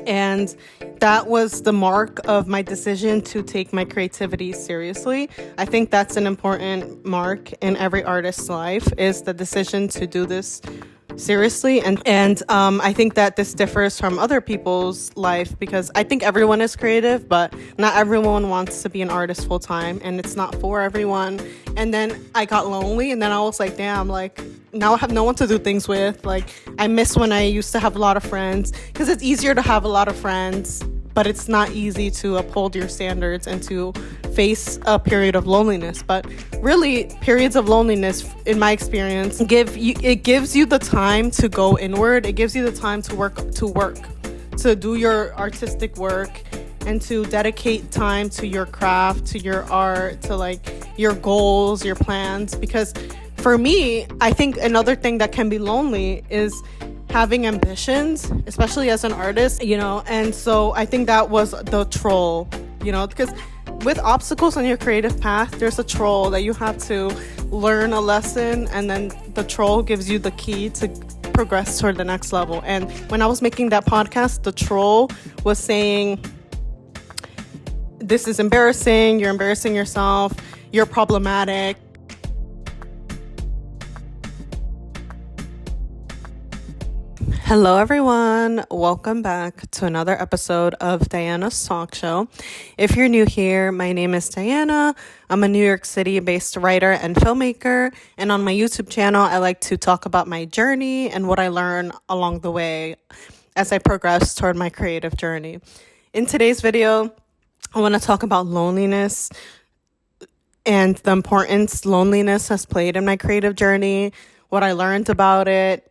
And that was the mark of my decision to take my creativity seriously. I think that's an important mark in every artist's life, is the decision to do this seriously. And I think that this differs from other people's life, because I think everyone is creative, but not everyone wants to be an artist full time, and it's not for everyone. And then I got lonely, and then I was like, damn, like now I have no one to do things with. Like, I miss when I used to have a lot of friends, because it's easier to have a lot of friends, but it's not easy to uphold your standards and to face a period of loneliness. But really, periods of loneliness, in my experience, it gives you the time to go inward. It gives you the time to do your artistic work, and to dedicate time to your craft, to your art, to like your goals, your plans. Because for me, I think another thing that can be lonely is having ambitions, especially as an artist, and so I think that was the troll, because with obstacles on your creative path, there's a troll that you have to learn a lesson, and then the troll gives you the key to progress toward the next level. And when I was making that podcast, the troll was saying, this is embarrassing, you're embarrassing yourself, you're problematic. Hello everyone, welcome back to another episode of Dianastalkshow. If you're new here, my name is Diana. I'm a New York City based writer and filmmaker, and on my YouTube channel I like to talk about my journey and what I learn along the way as I progress toward my creative journey. In today's video, I want to talk about loneliness and the importance loneliness has played in my creative journey, what I learned about it.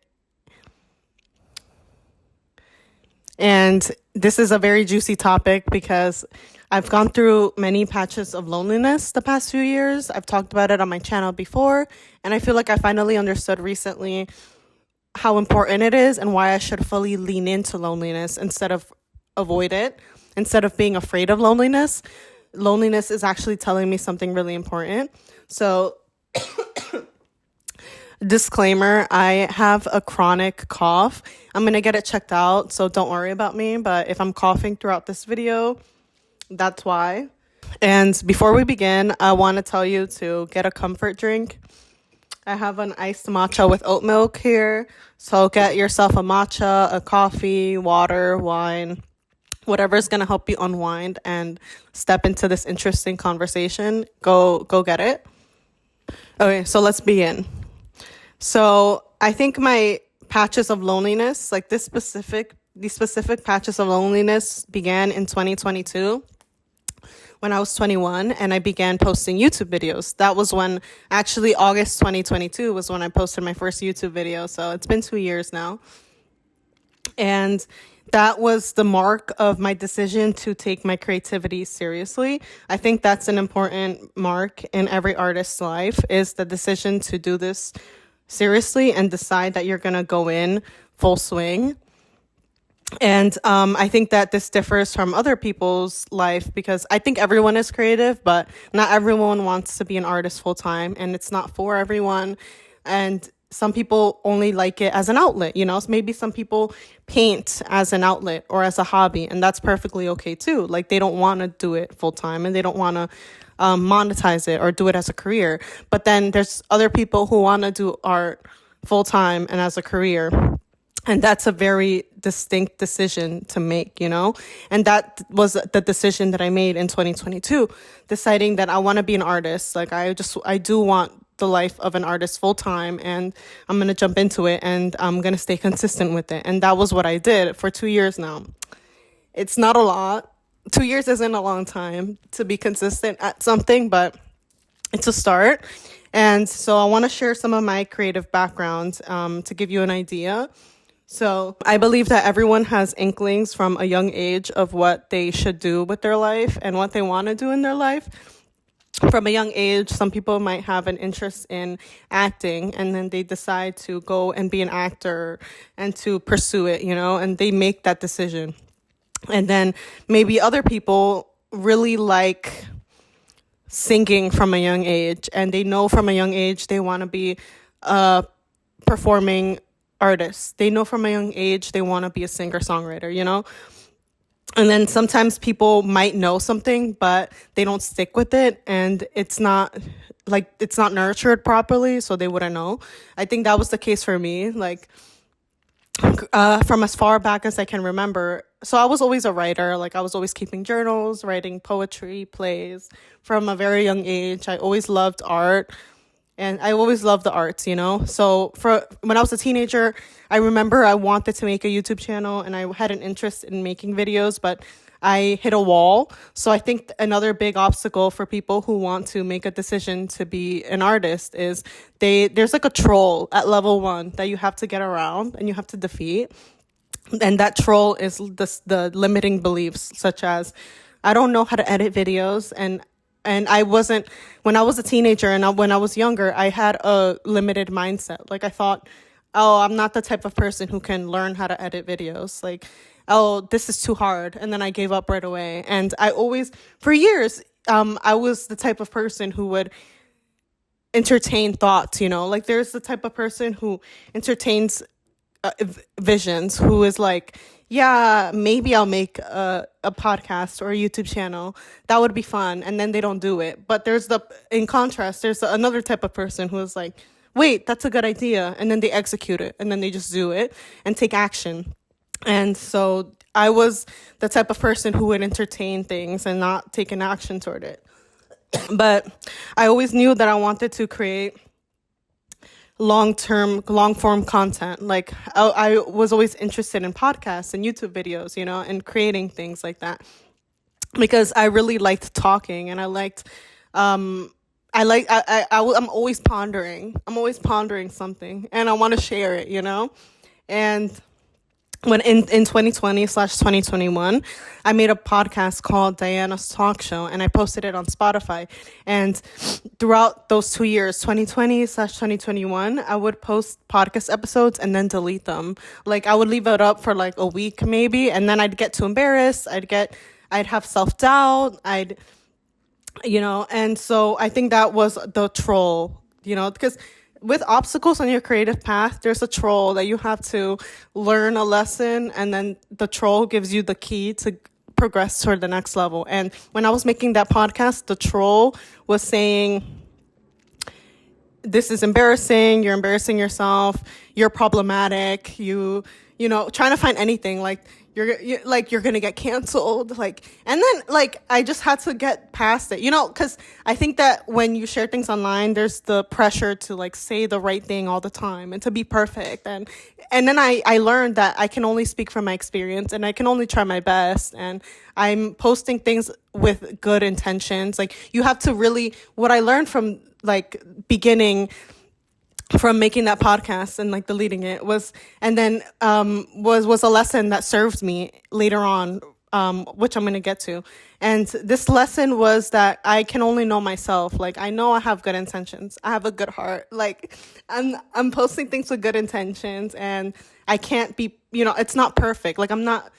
And this is a very juicy topic because I've gone through many patches of loneliness the past few years. I've talked about it on my channel before, and I feel like I finally understood recently how important it is and why I should fully lean into loneliness instead of avoid it. Instead of being afraid of loneliness, loneliness is actually telling me something really important. So disclaimer, I have a chronic cough. I'm going to get it checked out, so don't worry about me. But if I'm coughing throughout this video, that's why. And before we begin, I want to tell you to get a comfort drink. I have an iced matcha with oat milk here. So get yourself a matcha, a coffee, water, wine, whatever is going to help you unwind and step into this interesting conversation. Go get it. Okay, so let's begin. So I think my patches of loneliness, like these specific patches of loneliness began in 2022 when I was 21 and I began posting YouTube videos. That was when, actually August 2022 was when I posted my first YouTube video. So it's been 2 years now. And that was the mark of my decision to take my creativity seriously. I think that's an important mark in every artist's life, is the decision to do this seriously and decide that you're going to go in full swing. And I think that this differs from other people's life, because I think everyone is creative, but not everyone wants to be an artist full time, and it's not for everyone. And some people only like it as an outlet, So maybe some people paint as an outlet or as a hobby, and that's perfectly okay too. Like, they don't want to do it full time and they don't want to monetize it or do it as a career. But then there's other people who want to do art full time and as a career. And that's a very distinct decision to make, And that was the decision that I made in 2022, deciding that I want to be an artist. Like, I do want the life of an artist full time, and I'm going to jump into it, and I'm going to stay consistent with it. And that was what I did for 2 years now. It's not a lot. 2 years isn't a long time to be consistent at something, but it's a start. And so I want to share some of my creative background to give you an idea. So I believe that everyone has inklings from a young age of what they should do with their life and what they want to do in their life. From a young age, some people might have an interest in acting, and then they decide to go and be an actor and to pursue it, and they make that decision. And then maybe other people really like singing from a young age, and they know from a young age they want to be a performing artist. They know from a young age they want to be a singer-songwriter, And then sometimes people might know something, but they don't stick with it, and it's not nurtured properly, so they wouldn't know. I think that was the case for me. Like, from as far back as I can remember. So I was always a writer. Like, I was always keeping journals, writing poetry, plays from a very young age. I always loved art, and I always loved the arts, you know? So for when I was a teenager, I remember I wanted to make a YouTube channel, and I had an interest in making videos, but I hit a wall. So I think another big obstacle for people who want to make a decision to be an artist is there's like a troll at level 1 that you have to get around and you have to defeat. And that troll is the limiting beliefs, such as, I don't know how to edit videos, and I wasn't, when I was a teenager and when I was younger, I had a limited mindset. Like, I thought, oh, I'm not the type of person who can learn how to edit videos. Like, oh, this is too hard. And then I gave up right away. And I always, for years, I was the type of person who would entertain thoughts, you know? Like, there's the type of person who entertains visions, who is like, yeah, maybe I'll make a podcast or a YouTube channel. That would be fun. And then they don't do it. But in contrast, there's another type of person who is like, wait, that's a good idea. And then they execute it. And then they just do it and take action. And so I was the type of person who would entertain things and not take an action toward it. But I always knew that I wanted to create long-form content. Like, I was always interested in podcasts and YouTube videos, you know, and creating things like that, because I really liked talking, and I liked, I'm always pondering. I'm always pondering something, and I want to share it, you know. And when in 2020/2021, I made a podcast called Dianastalkshow, and I posted it on Spotify. And throughout those 2 years, 2020/2021, I would post podcast episodes and then delete them. Like, I would leave it up for like a week maybe, and then I'd get too embarrassed. I'd have self-doubt. And so I think that was the troll, you know, because with obstacles on your creative path, there's a troll that you have to learn a lesson, and then the troll gives you the key to progress toward the next level. And when I was making that podcast, the troll was saying, this is embarrassing, you're embarrassing yourself, you're problematic, you know, trying to find anything, like, you're gonna get canceled, like, and then, like, I just had to get past it, you know, because I think that when you share things online, there's the pressure to, like, say the right thing all the time and to be perfect, and then I learned that I can only speak from my experience, and I can only try my best, and I'm posting things with good intentions. Like, you have to really, what I learned from, like, beginning from making that podcast and like deleting it was a lesson that served me later on, which I'm going to get to. And this lesson was that I can only know myself. Like, I know I have good intentions. I have a good heart. Like, I'm posting things with good intentions, and I can't be, you know, it's not perfect. Like, I'm not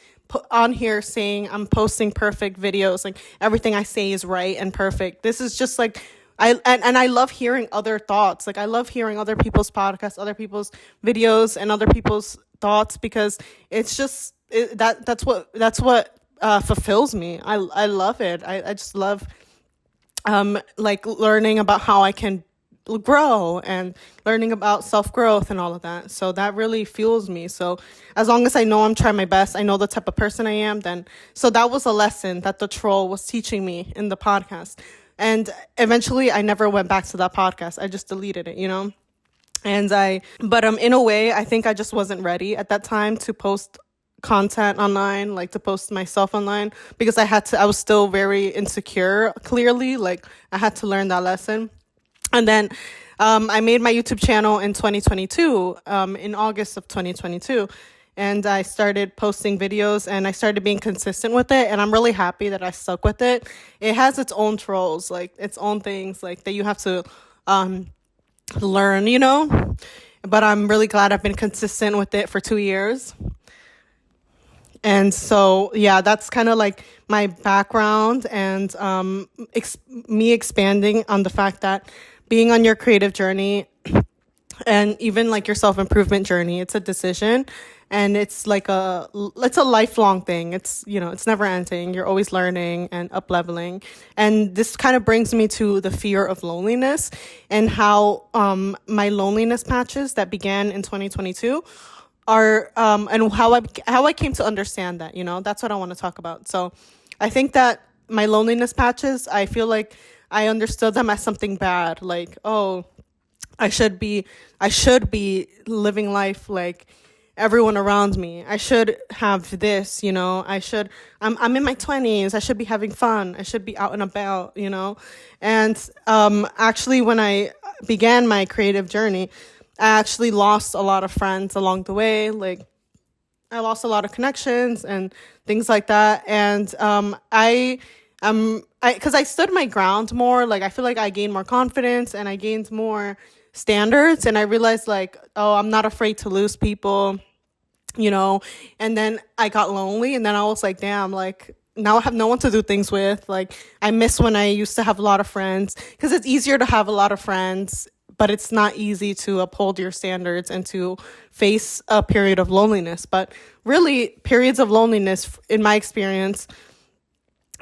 on here saying I'm posting perfect videos. Like, everything I say is right and perfect. This is just like, I love hearing other thoughts. Like, I love hearing other people's podcasts, other people's videos, and other people's thoughts, because it's just that's what fulfills me. I love it. I just love like learning about how I can grow and learning about self-growth and all of that. So that really fuels me. So as long as I know I'm trying my best, I know the type of person I am, then so that was a lesson that the troll was teaching me in the podcast. And eventually I never went back to that podcast. I just deleted it, you know? But in a way, I think I just wasn't ready at that time to post content online, like to post myself online, because I was still very insecure, clearly. Like, I had to learn that lesson. And then I made my YouTube channel in 2022, in August of 2022. And I started posting videos, and I started being consistent with it. And I'm really happy that I stuck with it. It has its own trolls, like its own things, like that you have to learn, you know. But I'm really glad I've been consistent with it for 2 years. And so, yeah, that's kind of like my background, and me expanding on the fact that being on your creative journey, And even like your self-improvement journey, it's a decision, and it's a lifelong thing. It's never ending. You're always learning and up leveling. And this kind of brings me to the fear of loneliness, and how my loneliness patches that began in 2022 are and how I came to understand that. That's what I want to talk about. So I think that my loneliness patches, I feel like I understood them as something bad, like, oh, I should be living life like everyone around me. I should have this, I'm in my 20s. I should be having fun. I should be out and about. And actually, when I began my creative journey, I actually lost a lot of friends along the way. Like, I lost a lot of connections and things like that. And because I stood my ground more, like I feel like I gained more confidence and I gained more standards, and I realized, like, oh, I'm not afraid to lose people, and then I got lonely, and then I was like, damn, like, now I have no one to do things with. Like, I miss when I used to have a lot of friends, because it's easier to have a lot of friends, but it's not easy to uphold your standards and to face a period of loneliness. But really, periods of loneliness, in my experience,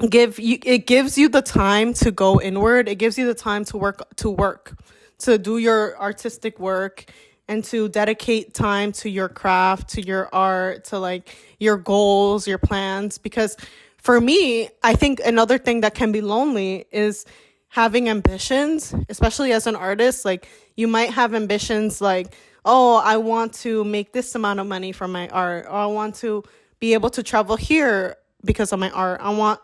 it gives you the time to go inward. It gives you the time to work, to do your artistic work, and to dedicate time to your craft, to your art, to like your goals, your plans. Because for me, I think another thing that can be lonely is having ambitions, especially as an artist. Like, you might have ambitions like, oh, I want to make this amount of money from my art, or I want to be able to travel here because of my art. I want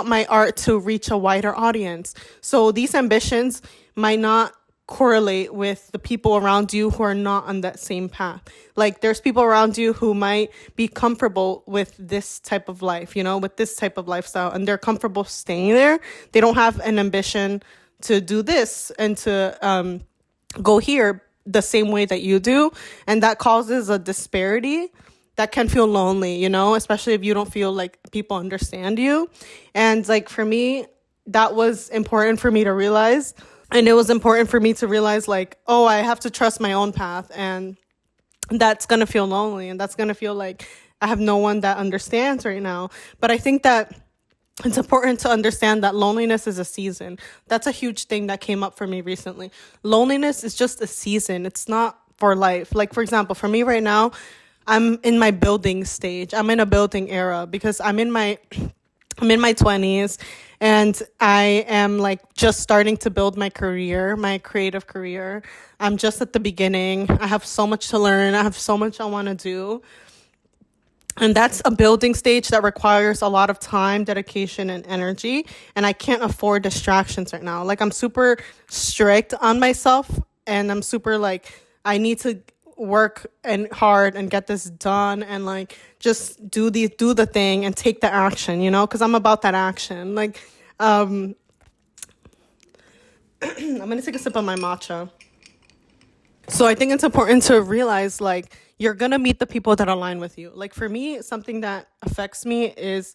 my art to reach a wider audience. So these ambitions might not correlate with the people around you who are not on that same path. Like, there's people around you who might be comfortable with this type of life, with this type of lifestyle, and they're comfortable staying there. They don't have an ambition to do this and to go here the same way that you do. And that causes a disparity that can feel lonely, especially if you don't feel like people understand you. And like, for me, that was important for me to realize. And it was important for me to realize, like, oh, I have to trust my own path. And that's going to feel lonely. And that's going to feel like I have no one that understands right now. But I think that it's important to understand that loneliness is a season. That's a huge thing that came up for me recently. Loneliness is just a season. It's not for life. Like, for example, for me right now, I'm in my building stage. I'm in a building era, because I'm in my 20s, and I am like just starting to build my career, my creative career. I'm just at the beginning. I have so much to learn. I have so much I want to do. And that's a building stage that requires a lot of time, dedication, and energy. And I can't afford distractions right now. Like, I'm super strict on myself, and I'm super like, I need to work and hard and get this done, and like just do the thing and take the action, because I'm about that action. Like, I'm gonna take a sip of my matcha. So I think it's important to realize, like, you're gonna meet the people that align with you. Like, for me, something that affects me is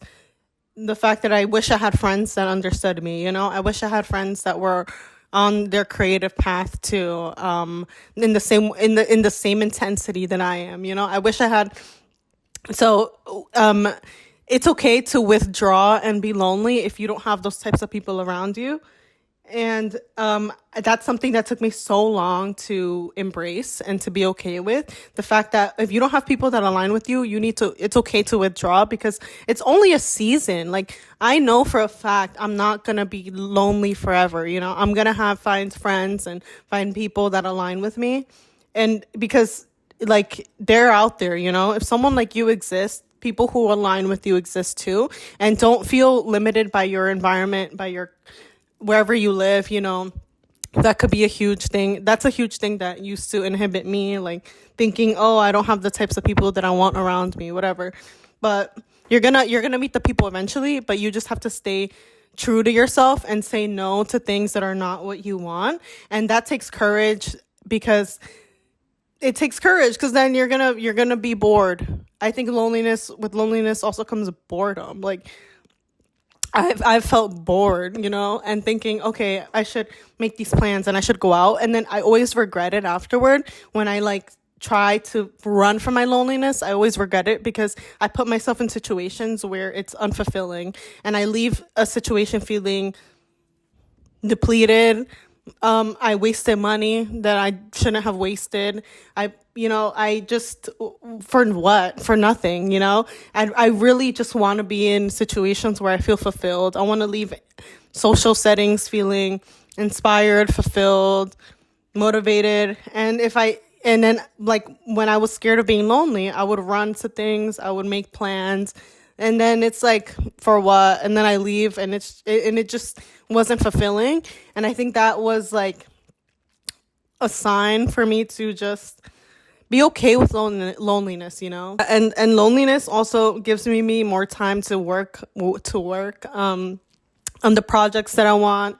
the fact that I wish I had friends that understood me. I wish I had friends that were on their creative path too, in the same intensity that I am. I wish I had. So it's okay to withdraw and be lonely if you don't have those types of people around you. And that's something that took me so long to embrace and to be okay with. The fact that if you don't have people that align with you, it's okay to withdraw, because it's only a season. Like, I know for a fact I'm not going to be lonely forever. I'm going to find friends and find people that align with me. And because, like, they're out there, if someone like you exists, people who align with you exist too. And don't feel limited by your environment, by your wherever you live. That could be a huge thing. That's a huge thing that used to inhibit me, like thinking, oh, I don't have the types of people that I want around me, whatever. But you're gonna meet the people eventually, but you just have to stay true to yourself and say no to things that are not what you want. And that takes courage, because then you're gonna be bored. I think with loneliness also comes boredom. Like, I've felt bored, and thinking, okay, I should make these plans and I should go out. And then I always regret it afterward when I like try to run from my loneliness. I always regret it because I put myself in situations where it's unfulfilling and I leave a situation feeling depleted. I wasted money that I shouldn't have wasted. I just, for what? For nothing, I really just want to be in situations where I feel fulfilled. I want to leave social settings feeling inspired, fulfilled, motivated. And then like when I was scared of being lonely, I would run to things, I would make plans, and then it's like, for what? And then I leave and it just wasn't fulfilling. And I think that was like a sign for me to just be okay with loneliness, and loneliness also gives me more time to work on the projects that I want.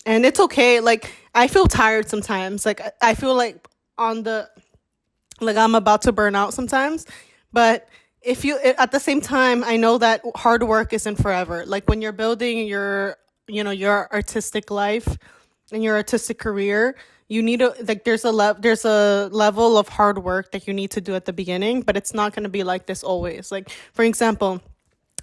And it's okay. Like, I feel tired sometimes. Like, I feel like I'm about to burn out sometimes. But at the same time, I know that hard work isn't forever. Like, when you're building your artistic life and your artistic career, you need to, like, there's a level of hard work that you need to do at the beginning, but it's not going to be like this always. Like, for example,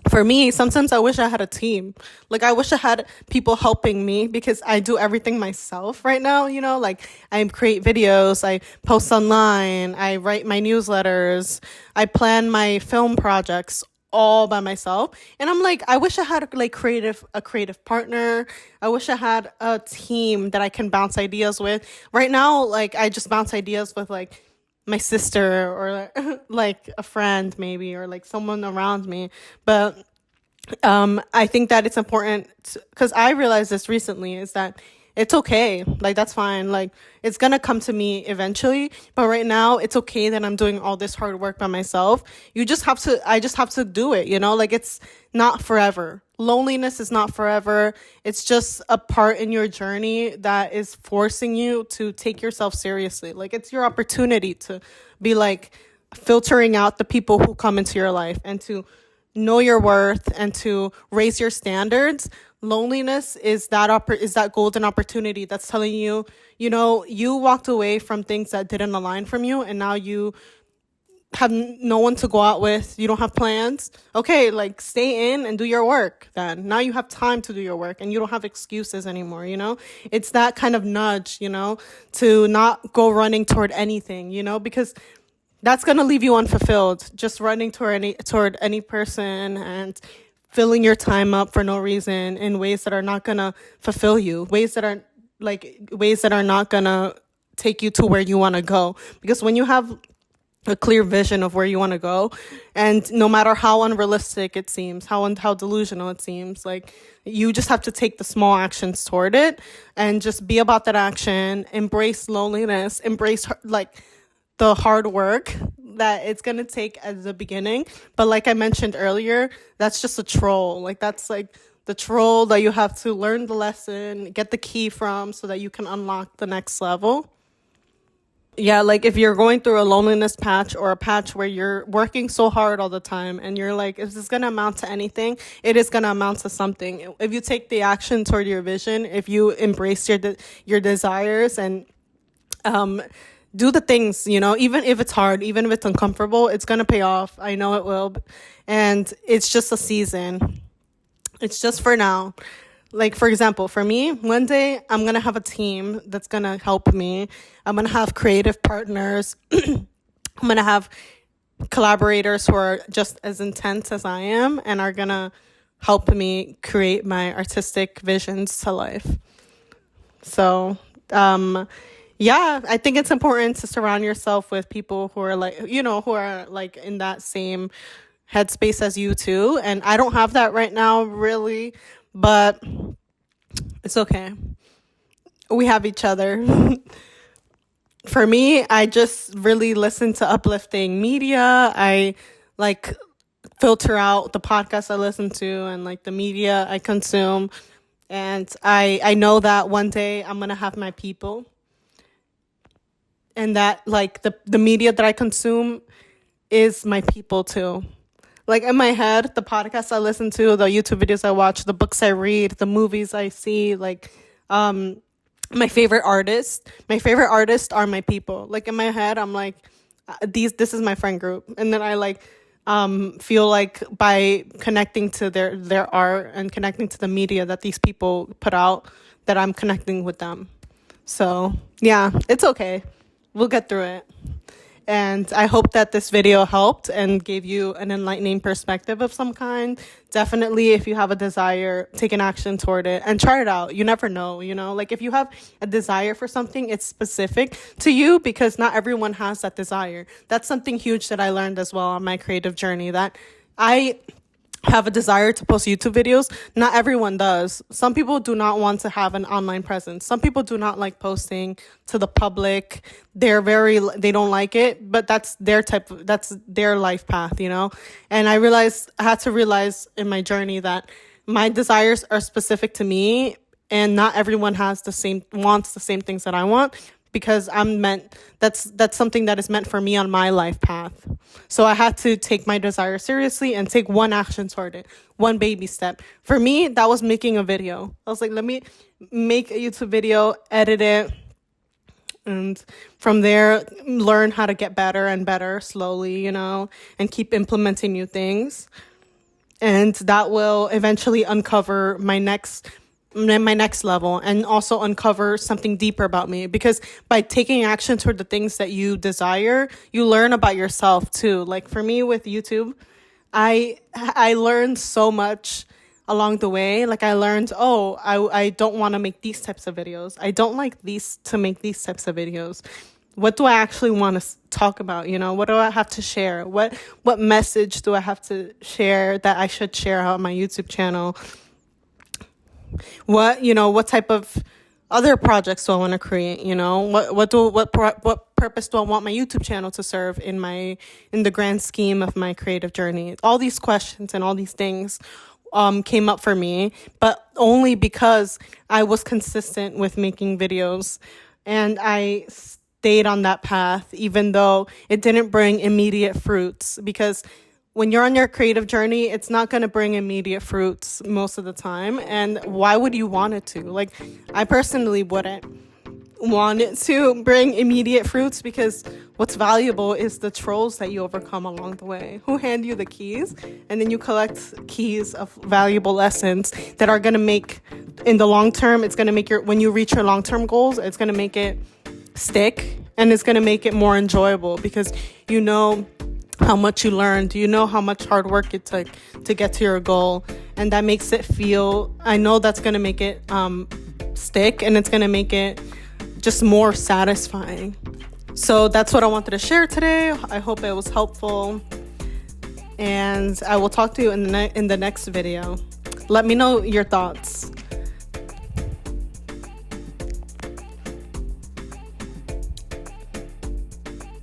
for me, sometimes I wish I had a team. Like, I wish I had people helping me because I do everything myself right now, like I create videos, I post online, I write my newsletters, I plan my film projects all by myself. And I'm like, I wish I had a creative partner. I wish I had a team that I can bounce ideas with. Right now, like, I just bounce ideas with like my sister or like a friend maybe, or like someone around me. But I think that it's important because I realized this recently, is that it's okay. Like, that's fine. Like, it's going to come to me eventually. But right now, it's okay that I'm doing all this hard work by myself. I just have to do it, Like, it's not forever. Loneliness is not forever. It's just a part in your journey that is forcing you to take yourself seriously. Like, it's your opportunity to be like filtering out the people who come into your life and to know your worth and to raise your standards. Loneliness is that golden opportunity that's telling you, you walked away from things that didn't align from you, and now you have no one to go out with. You don't have plans. Okay, like, stay in and do your work then. Now you have time to do your work and you don't have excuses anymore, It's that kind of nudge, to not go running toward anything, because that's going to leave you unfulfilled, just running toward any person and filling your time up for no reason in ways that are not going to fulfill you, ways that are not going to take you to where you want to go. Because when you have a clear vision of where you want to go, and no matter how unrealistic it seems, how delusional it seems, like, you just have to take the small actions toward it and just be about that action, embrace loneliness, embrace like the hard work that it's going to take at the beginning. But like I mentioned earlier, that's just a troll. Like, that's like the troll that you have to learn the lesson, get the key from, so that you can unlock the next level. Yeah, like, if you're going through a loneliness patch, or a patch where you're working so hard all the time and you're like, is this going to amount to anything? It is going to amount to something. If you take the action toward your vision, if you embrace your desires and do the things, even if it's hard, even if it's uncomfortable, it's going to pay off. I know it will. And it's just a season. It's just for now. Like, for example, for me, one day I'm going to have a team that's going to help me. I'm going to have creative partners. I'm going to have collaborators who are just as intense as I am and are going to help me create my artistic visions to life. So, yeah, I think it's important to surround yourself with people who are like, who are like in that same headspace as you too. And I don't have that right now, really, but it's okay. We have each other. For me, I just really listen to uplifting media. I like filter out the podcasts I listen to and like the media I consume. And I know that one day I'm going to have my people. And that like the media that I consume is my people too. Like in my head, the podcasts I listen to, the YouTube videos I watch, the books I read, the movies I see, like my favorite artists are my people. Like in my head, I'm like, this is my friend group. And then I like feel like by connecting to their art and connecting to the media that these people put out, that I'm connecting with them. So yeah, it's okay. We'll get through it. And I hope that this video helped and gave you an enlightening perspective of some kind. Definitely, if you have a desire, take an action toward it and try it out. You never know, like if you have a desire for something, it's specific to you because not everyone has that desire. That's something huge that I learned as well on my creative journey, that I have a desire to post YouTube videos. Not everyone does. Some people do not want to have an online presence. Some people do not like posting to the public. They don't like it, but that's their life path, And I had to realize in my journey that my desires are specific to me and not everyone wants the same things that I want, because that's something that is meant for me on my life path. So I had to take my desire seriously and take one action toward it, one baby step. For me, that was making a video. I was like, let me make a YouTube video, edit it, and from there, learn how to get better and better slowly, and keep implementing new things. And that will eventually uncover my next level and also uncover something deeper about me, because by taking action toward the things that you desire, you learn about yourself too. Like for me with YouTube, I learned so much along the way. Like I learned, I don't want to make these types of videos. I don't like to make these types of videos. What do I actually want to talk about? What do I have to share? What message do I have to share that I should share on my YouTube channel? What type of other projects do I want to create? What purpose do I want my YouTube channel to serve in the grand scheme of my creative journey? All these questions and all these things came up for me, but only because I was consistent with making videos and I stayed on that path, even though it didn't bring immediate fruits, because when you're on your creative journey, it's not going to bring immediate fruits most of the time. And why would you want it to? Like, I personally wouldn't want it to bring immediate fruits, because what's valuable is the trolls that you overcome along the way, who hand you the keys, and then you collect keys of valuable lessons that are going to make, in the long term, it's going to make when you reach your long-term goals, it's going to make it stick, and it's going to make it more enjoyable, because how much you learned, how much hard work it took to get to your goal. And that makes it I know that's going to make it stick, and it's going to make it just more satisfying. So that's what I wanted to share today. I hope it was helpful, and I will talk to you in the next video. Let me know your thoughts.